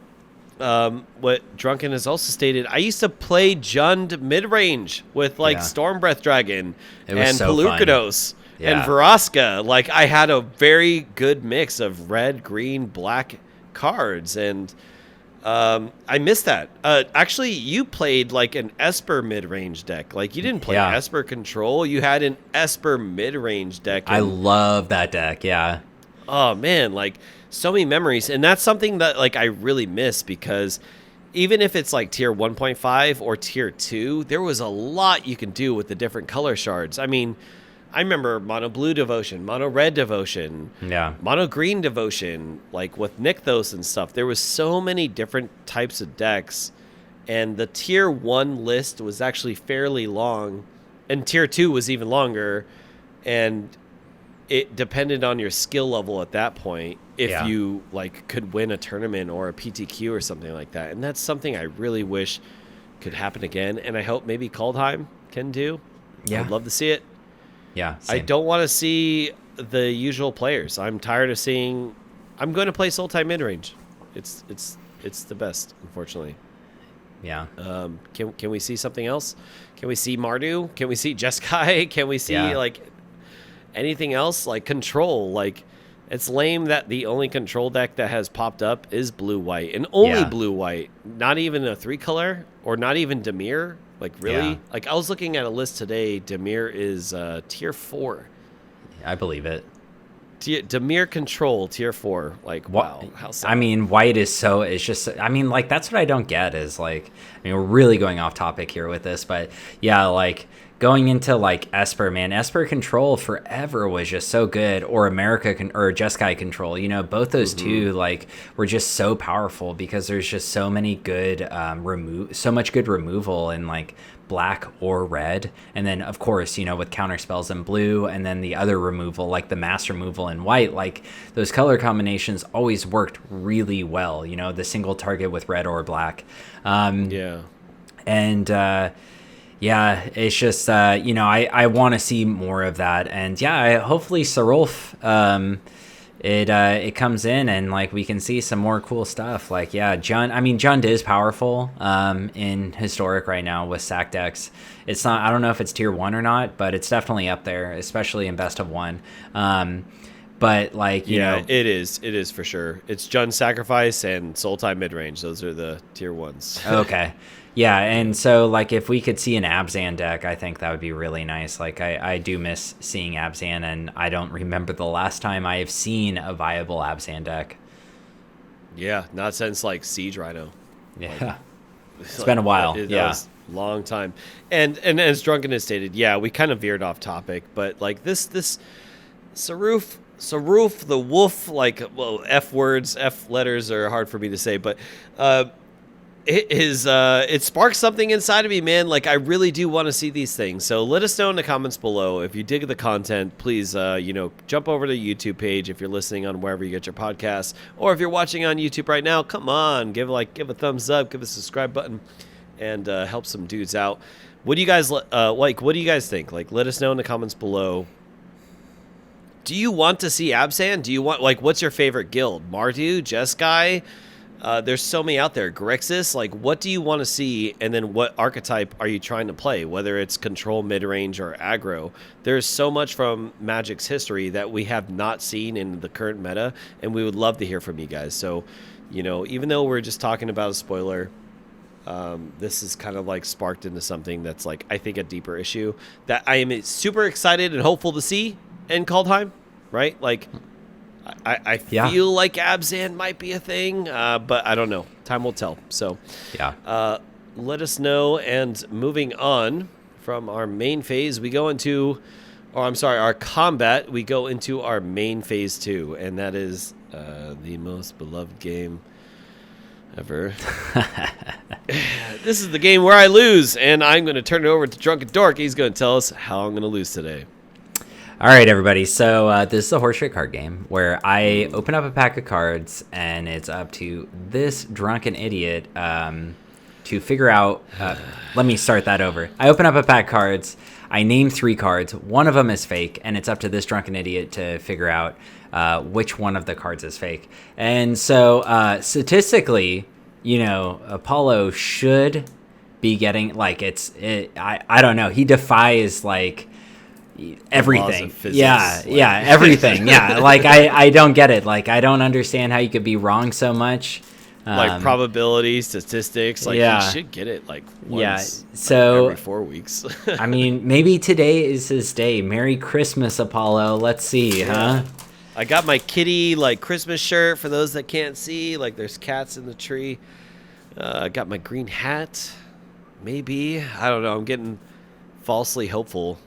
what Drunken has also stated, I used to play Jund Mid-Range with like Stormbreath Dragon and so Pelucados. And Vraska. Like, I had a very good mix of red, green, black cards, and I missed that. Actually, you played like an Esper mid-range deck. Like, you didn't play Esper Control. You had an Esper mid-range deck. I love that deck, yeah. Oh, man, like, so many memories. And that's something that, like, I really miss, because even if it's like tier 1.5 or tier 2, there was a lot you can do with the different color shards. I mean, I remember mono blue devotion, mono red devotion, mono green devotion, like with Nykthos and stuff. There was so many different types of decks, and the tier 1 list was actually fairly long, and tier 2 was even longer, and it depended on your skill level at that point if you like could win a tournament or a PTQ or something like that. And that's something I really wish could happen again, and I hope maybe Kaldheim can do. I'd love to see it. Yeah, same. I don't want to see the usual players. I'm tired of seeing. I'm going to play Sultai midrange. It's the best, unfortunately. Yeah. Can we see something else? Can we see Mardu? Can we see Jeskai? Can we see like anything else, like Control? Like, It's lame that the only control deck that has popped up is blue-white, and only Yeah. blue-white, not even a 3-color, or not even Dimir. Like, really? Yeah. Like, I was looking at a list today. Dimir is tier 4. I believe it. Dimir control, tier 4. Like, wow. How sad. I mean, white is so, it's just, I mean, like, that's what I don't get is, like, I mean, we're really going off topic here with this, but yeah, like, going into, like, Esper, man, Esper control forever was just so good, or or Jeskai control, you know, both those two, like, were just so powerful because there's just so many good, so much good removal in, like, black or red, and then of course, you know, with counter spells in blue, and then the other removal, like the mass removal in white, like those color combinations always worked really well, you know, the single target with red or black. Yeah, it's just you know, I want to see more of that, and yeah, hopefully Sarulf it comes in and like we can see some more cool stuff. Like, yeah, Jund is powerful in historic right now with sack decks. It's not, I don't know if it's tier 1 or not, but it's definitely up there, especially in best of 1. But like, you know, it is for sure. It's Jund Sacrifice and Sultai Midrange. Those are the tier 1s. Okay. Yeah, and so like if we could see an Abzan deck, I think that would be really nice. Like I do miss seeing Abzan, and I don't remember the last time I have seen a viable Abzan deck. Yeah, not since like Siege Rhino. Yeah, like, it's been a while. Was a long time. And as Drunken has stated, yeah, we kind of veered off topic, but like this Sarulf, the wolf, like, well, F letters are hard for me to say, but it sparks something inside of me, man. Like, I really do want to see these things. So let us know in the comments below if you dig the content. Please, you know, jump over to the YouTube page if you're listening on wherever you get your podcasts, or if you're watching on YouTube right now. Come on, give a thumbs up, give a subscribe button, and help some dudes out. What do you guys like? What do you guys think? Like, let us know in the comments below. Do you want to see Abzan? Do you want, like, what's your favorite guild? Mardu, Jeskai? There's so many out there. Grixis, like, what do you want to see, and then what archetype are you trying to play, whether it's control, mid-range, or aggro? There's so much from Magic's history that we have not seen in the current meta, and we would love to hear from you guys. So, you know, even though we're just talking about a spoiler, this is kind of like sparked into something that's, like, I think a deeper issue that I am super excited and hopeful to see in Kaldheim, right? Like, I feel like Abzan might be a thing, but I don't know. Time will tell. So, yeah. Let us know. And moving on from our main phase, we go into, our combat. We go into our main phase 2, and that is the most beloved game ever. This is the game where I lose, and I'm going to turn it over to Drunken Dork. He's going to tell us how I'm going to lose today. All right, everybody. So this is a horseshit card game where I open up a pack of cards, and it's up to this drunken idiot to figure out. Let me start that over. I open up a pack of cards. I name 3 cards. One of them is fake, and it's up to this drunken idiot to figure out which one of the cards is fake. And so statistically, you know, Apollo should be getting, like, I don't know. He defies, like, everything. Yeah, everything. Yeah, like I don't get it. Like, I don't understand how you could be wrong so much. Like probability, statistics. Like, you should get it like once. Yeah, so every 4 weeks. I mean, maybe today is his day. Merry Christmas, Apollo. Let's see, huh? I got my kitty, like, Christmas shirt for those that can't see. Like, there's cats in the tree. I got my green hat. Maybe, I don't know. I'm getting falsely hopeful.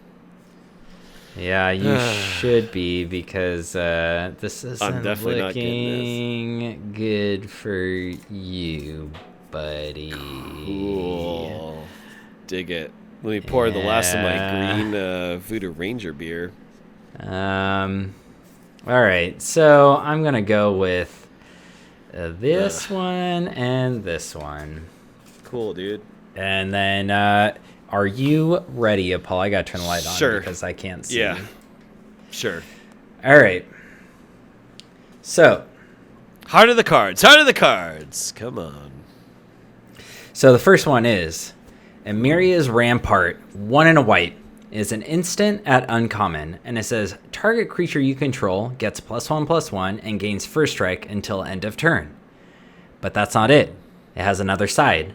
Yeah, you should be, because this isn't looking good for you, buddy. Cool. Dig it. Let me pour the last of my green Voodoo Ranger beer. All right, so I'm going to go with this one and this one. Cool, dude. And then... are you ready, Apollo? I gotta turn the light on because I can't see. Yeah, sure. All right. So, heart of the cards. Come on. So the first one is Emiria's Rampart, 1 and a white. is an instant at uncommon, and it says target creature you control gets +1/+1 and gains first strike until end of turn. But that's not it. It has another side.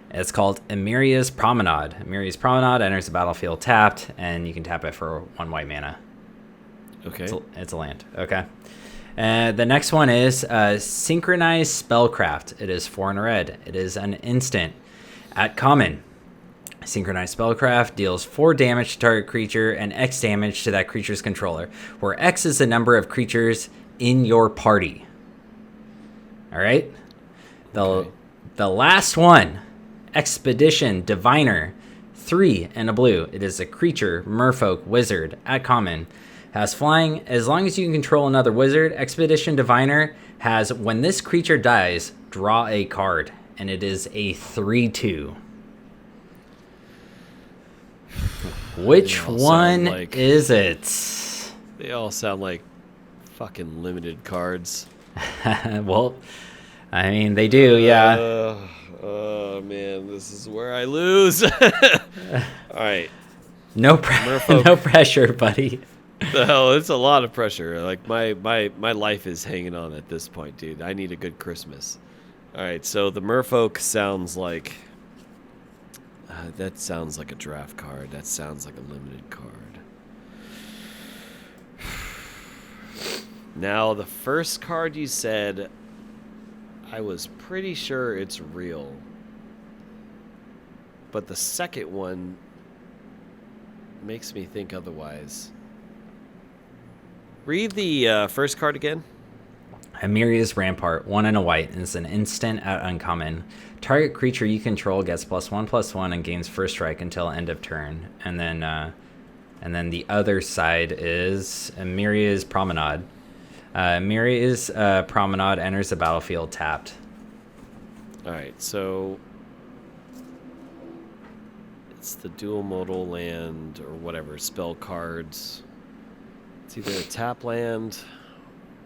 It's called Emiria's Promenade. Emiria's Promenade enters the battlefield tapped, and you can tap it for 1 white mana. Okay. It's a land. Okay. The next one is Synchronized Spellcraft. It is 4 and a red. It is an instant at common. Synchronized Spellcraft deals 4 damage to target creature and X damage to that creature's controller, where X is the number of creatures in your party. All right? The last one, Expedition Diviner, 3 and a blue. It is a creature, merfolk, wizard, at common. Has flying. As long as you can control another wizard, Expedition Diviner has, when this creature dies, draw a card. And it is a 3/2. Which one is it? They all sound like fucking limited cards. Well, I mean, they do, yeah. Oh, man, this is where I lose. All right. No pressure, buddy. No, it's a lot of pressure. Like, my life is hanging on at this point, dude. I need a good Christmas. All right, so the Merfolk sounds like... that sounds like a draft card. That sounds like a limited card. Now, the first card you said, I was pretty sure it's real. But the second one makes me think otherwise. Read the first card again. Emiria's Rampart, 1 and a white, and it's an instant at uncommon. Target creature you control gets +1/+1 and gains first strike until end of turn. And then the other side is Emiria's Promenade. Emiria's Promenade enters the battlefield tapped. All right, so it's the dual modal land or whatever spell cards. It's either a tap land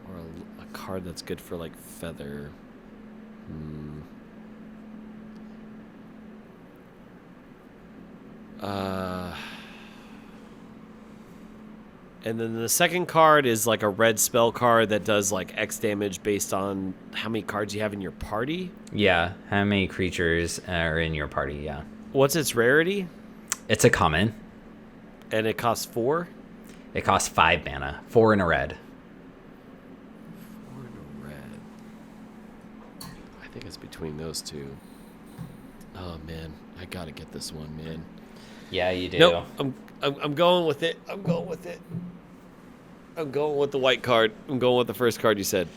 or a card that's good for like feather. And then the second card is like a red spell card that does like X damage based on how many cards you have in your party. Yeah, how many creatures are in your party, yeah. What's its rarity? It's a common. And it costs 4? It costs 5 mana, 4 in a red. 4 in a red. I think it's between those two. Oh man, I gotta get this one, man. Yeah, you do. Nope, I'm going with it. I'm going with it. I'm going with the white card. I'm going with the first card you said.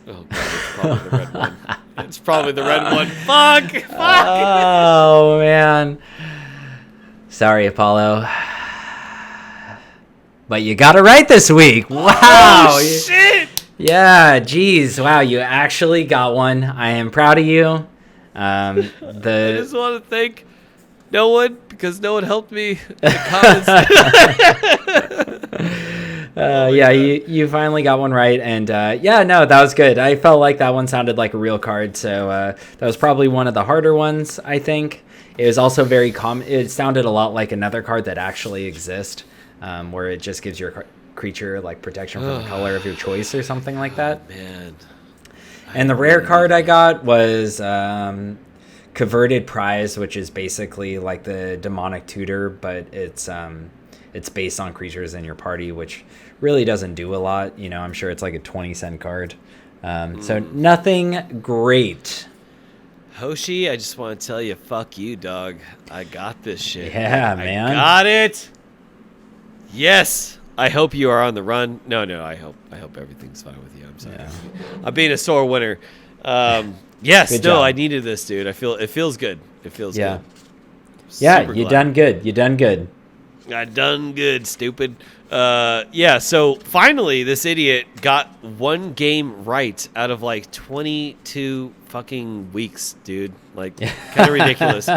Oh god, it's probably the red one. It's probably the red one. Fuck! Oh man. Sorry, Apollo. But you got it right this week. Wow. Oh, shit! Yeah, geez. Wow, you actually got one. I am proud of you. I just want to thank no one because no one helped me in the comments. Yeah, you finally got one right. And yeah, no, that was good. I felt like that one sounded like a real card. So that was probably one of the harder ones, I think. It was also very common. It sounded a lot like another card that actually exists. Where it just gives your creature like protection from the color of your choice or something like that. Man. And the rare card I got was Converted Prize, which is basically like the Demonic Tutor, but it's based on creatures in your party, which really doesn't do a lot. You know, I'm sure it's like a 20-cent card. So nothing great. Hoshi, I just want to tell you, fuck you, dog. I got this shit. Yeah, man. I got it. Yes. I hope you are on the run. No, I hope everything's fine with you. I'm sorry. Yeah. I'm being a sore winner. Yes, Good no, job. I needed this, dude. It feels good. It feels Yeah. good. Yeah, Super you glad. done good. You done good. I done good, stupid. Yeah, so finally this idiot got one game right out of like 22 fucking weeks, dude. Like, kind of ridiculous.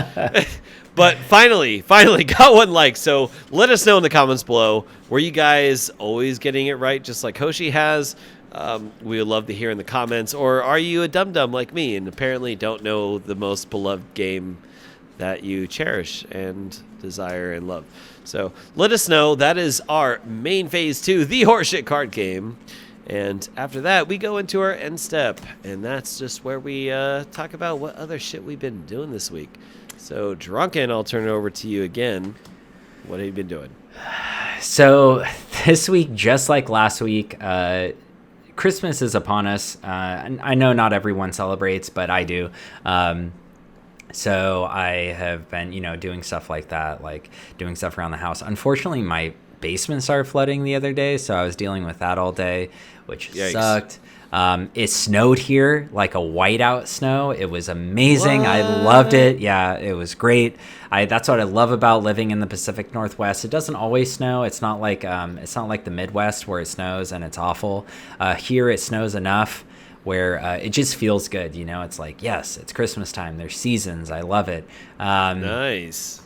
But finally got one like. So let us know in the comments below. Were you guys always getting it right just like Hoshi has? We would love to hear in the comments. Or are you a dum-dum like me and apparently don't know the most beloved game that you cherish and desire, and love. So let us know. That is our main phase 2, the horseshit card game. And after that, we go into our end step. And that's just where we talk about what other shit we've been doing this week. So, Drunken, I'll turn it over to you again. What have you been doing? So this week, just like last week, Christmas is upon us. I know not everyone celebrates, but I do. So I have been, doing stuff like that, like doing stuff around the house. Unfortunately, my basement started flooding the other day, so I was dealing with that all day, which Yikes. sucked. It snowed here, like a whiteout snow. It was amazing. What? I loved it. Yeah, it was great. That's what I love about living in the Pacific Northwest. It doesn't always snow. It's not like the Midwest where it snows and it's awful. Here it snows enough where it just feels good. It's like, yes, it's Christmas time. There's seasons. I love it. Nice.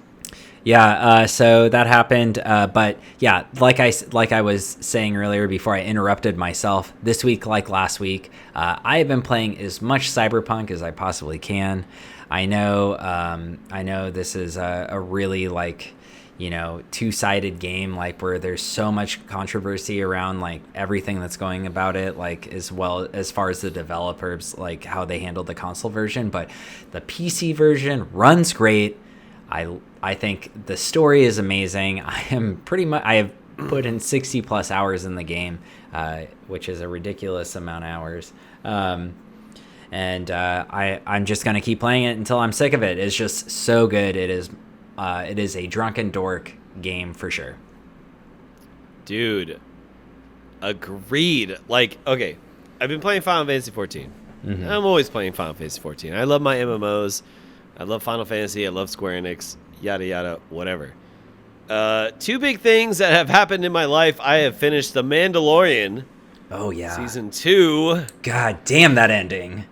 Yeah, so that happened, but yeah, like I was saying earlier before I interrupted myself, this week, like last week, I have been playing as much Cyberpunk as I possibly can. I know this is a really two-sided game, like where there's so much controversy around like everything that's going about it, like as well as far as the developers, like how they handled the console version, but the PC version runs great. I think the story is amazing. I have put in 60 plus hours in the game, which is a ridiculous amount of hours. And I'm just going to keep playing it until I'm sick of it. It's just so good. It is a drunken dork game for sure. Dude, agreed. Like, okay, I've been playing Final Fantasy 14. Mm-hmm. I'm always playing Final Fantasy 14. I love my MMOs. I love Final Fantasy. I love Square Enix. Yada, yada, whatever. Two big things that have happened in my life. I have finished The Mandalorian. Oh, yeah. Season 2. God damn that ending.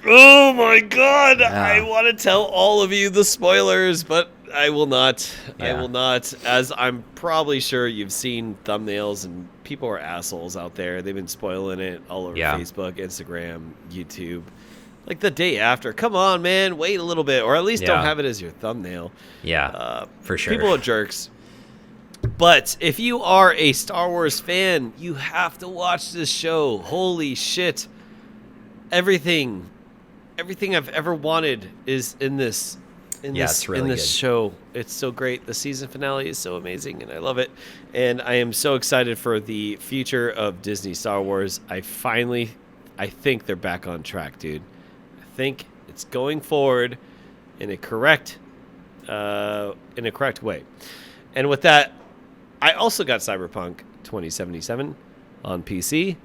Oh, my God. Yeah. I want to tell all of you the spoilers, but I will not. Yeah. I will not, as I'm probably sure you've seen thumbnails and people are assholes out there. They've been spoiling it all over Facebook, Instagram, YouTube. Like the day after. Come on, man. Wait a little bit. Or at least don't have it as your thumbnail. Yeah, for sure. People are jerks. But if you are a Star Wars fan, you have to watch this show. Holy shit. Everything I've ever wanted is in this. It's really in this good. show. It's so great. The season finale is so amazing, and I love it. And I am so excited for the future of Disney Star Wars. I think they're back on track, dude. I think it's going forward in a correct way. And with that, I also got Cyberpunk 2077 on PC,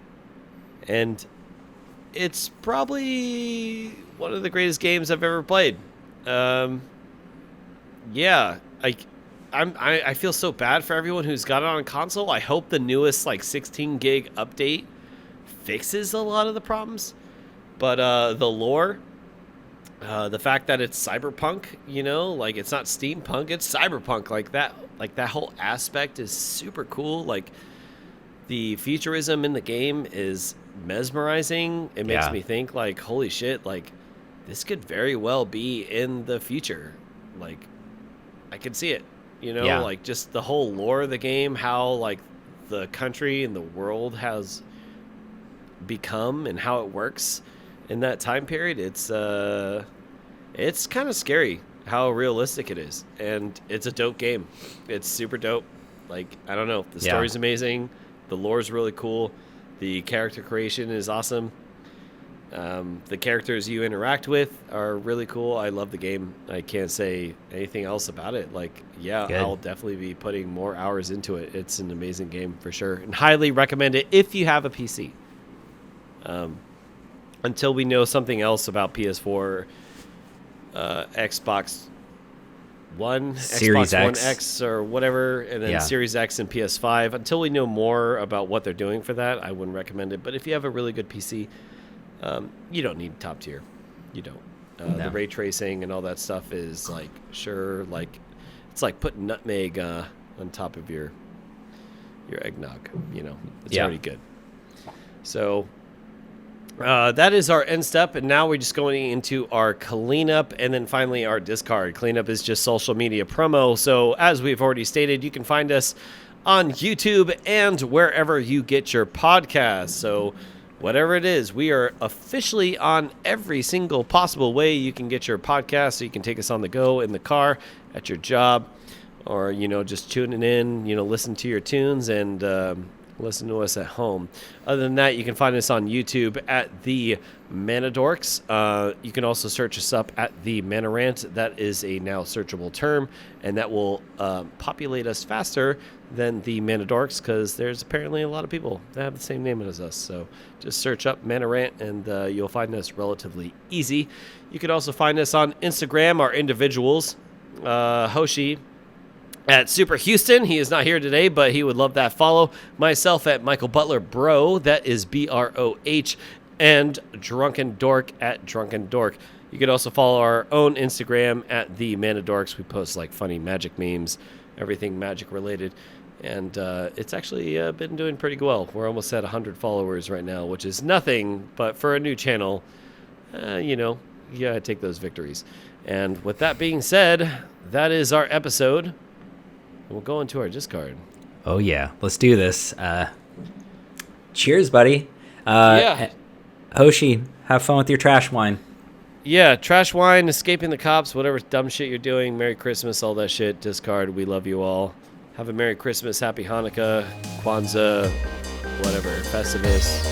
and it's probably one of the greatest games I've ever played. I feel so bad for everyone who's got it on console. I hope the newest 16 gig update fixes a lot of the problems. But the lore, the fact that it's cyberpunk, it's not steampunk, it's cyberpunk, like that whole aspect is super cool. Like the futurism in the game is mesmerizing. It makes me think like, holy shit, like this could very well be in the future. Like I could see it, like just the whole lore of the game, how like the country and the world has become and how it works in that time period. It's kind of scary how realistic it is, and it's a dope game. It's super dope. Like, I don't know, the story's amazing, the lore's really cool, the character creation is awesome, the characters you interact with are really cool. I love the game. I can't say anything else about it. Like, good. I'll definitely be putting more hours into it. It's an amazing game for sure, and highly recommend it if you have a PC. Until we know something else about PS4, Xbox One, Series Xbox X. One X or whatever, and then Series X and PS5. Until we know more about what they're doing for that, I wouldn't recommend it. But if you have a really good PC, you don't need top tier. You don't. No. The ray tracing and all that stuff is like, it's like putting nutmeg on top of your eggnog. It's already good. So That is our end step, and now we're just going into our cleanup, and then finally our discard. Cleanup is just social media promo, so as we've already stated, you can find us on YouTube and wherever you get your podcasts. So whatever it is, we are officially on every single possible way you can get your podcast, so you can take us on the go, in the car, at your job, or, just tuning in, listen to your tunes and listen to us at home. Other than that, you can find us on YouTube at the Manadorks. You can also search us up at the Mana Rant. That is a now searchable term, and that will populate us faster than the Manadorks, because there's apparently a lot of people that have the same name as us. So just search up Mana Rant, and you'll find us relatively easy. You can also find us on Instagram, our individuals. Hoshi at Super Houston. He is not here today, but he would love that follow. Myself at Michael Butler Bro. That is BROH. And Drunken Dork at Drunken Dork. You could also follow our own Instagram at the Manadorks. We post like funny magic memes, everything magic related. And it's actually been doing pretty well. We're almost at 100 followers right now, which is nothing, but for a new channel, you gotta take those victories. And with that being said, that is our episode. We'll go into our discard. Oh, yeah. Let's do this. Cheers, buddy. Yeah. Hoshi, have fun with your trash wine. Yeah, trash wine, escaping the cops, whatever dumb shit you're doing. Merry Christmas, all that shit. Discard. We love you all. Have a Merry Christmas, Happy Hanukkah, Kwanzaa, whatever, Festivus.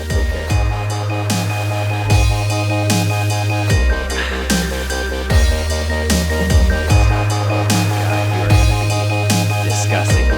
Take care. Disgusting.